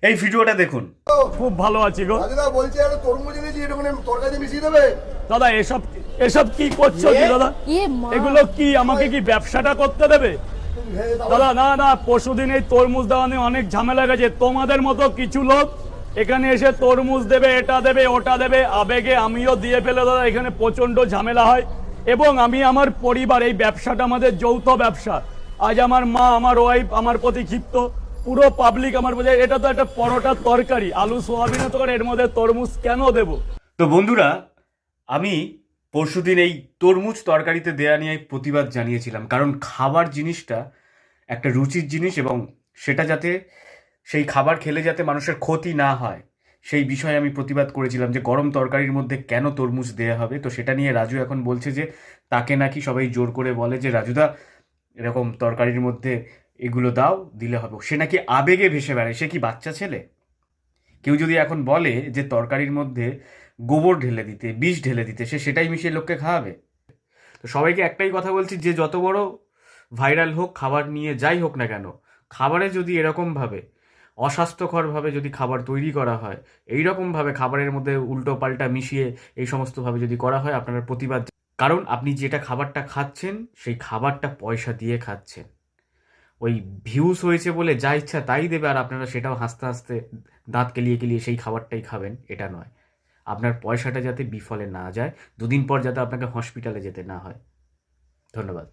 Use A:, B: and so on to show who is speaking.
A: এই ভিডিওটা দেখুন।
B: খুব ভালো আছি গো
C: দাদা বলছে আরে তরমুজ এনেছি এটা মানে তরকারি মিশিয়ে দেবে।
B: দাদা। এসব এসব কি করছো কি দাদা? এগুলো কি আমাকে কি ব্যবসাটা করতে দেবে দাদা? না না, পরশুদিন এই তরমুজ দেওয়া নিয়ে অনেক ঝামেলা গেছে। তোমাদের মতো কিছু লোক এখানে এসে তরমুজ দেবে, এটা দেবে, ওটা দেবে, আবেগে আমিও দিয়ে ফেলে দাদা। এখানে প্রচন্ড ঝামেলা হয় এবং আমি আমার পরিবার, এই ব্যবসাটা আমাদের যৌথ ব্যবসা। আজ আমার মা, আমার ওয়াইফ আমার প্রতি ক্ষিপ্ত, পুরো পাবলিক আমার প্রতি। এটা তো একটা পরোটার তরকারি, আলু সোয়াবিনের তরকারি, এর মধ্যে তরমুজ কেন দেবো?
A: তো বন্ধুরা, আমি পরশুদিন এই তরমুজ তরকারিতে দেয়া নিয়ে প্রতিবাদ জানিয়েছিলাম, কারণ খাবার জিনিসটা একটা রুচির জিনিস এবং সেটা যাতে সেই খাবার খেলে যাতে মানুষের ক্ষতি না হয় সেই বিষয়ে আমি প্রতিবাদ করেছিলাম যে গরম তরকারির মধ্যে কেন তরমুজ দেয়া হবে। তো সেটা নিয়ে রাজু এখন বলছে যে তাকে নাকি সবাই জোর করে বলে যে রাজুদা এরকম তরকারির মধ্যে এগুলো দাও, দিলে হবে। সে নাকি আবেগে ভেসে বেড়ায়। সে কি বাচ্চা ছেলে? কেউ যদি এখন বলে যে তরকারির মধ্যে গোবর ঢেলে দিতে, বিষ ঢেলে দিতে, সে সেটাই মিশিয়ে লোককে খাওয়াবে? তো সবাইকে একটাই কথা বলছি, যে যত বড় ভাইরাল হোক খাবার নিয়ে, যাই হোক না কেন, খাবারে যদি এরকমভাবে অস্বাস্থ্যকরভাবে যদি খাবার তৈরি করা হয়, এইরকমভাবে খাবারের মধ্যে উল্টো পাল্টা মিশিয়ে এই সমস্তভাবে যদি করা হয়, আপনারা প্রতিবাদ। কারণ আপনি যেটা খাবারটা খাচ্ছেন সেই খাবারটা পয়সা দিয়ে খাচ্ছেন। ওই ভিউস হয়েছে বলে যা ইচ্ছা তাই দেবে, আর আপনারা সেটাও হাসতে হাসতে দাঁত কেলিয়ে কেলিয়ে সেই খাবারটাই খাবেন, এটা নয়। আপনার পয়সাটা যাতে বিফলে না যায়, দুদিন পর যাতে আপনাকে হসপিটালে যেতে না হয়। ধন্যবাদ।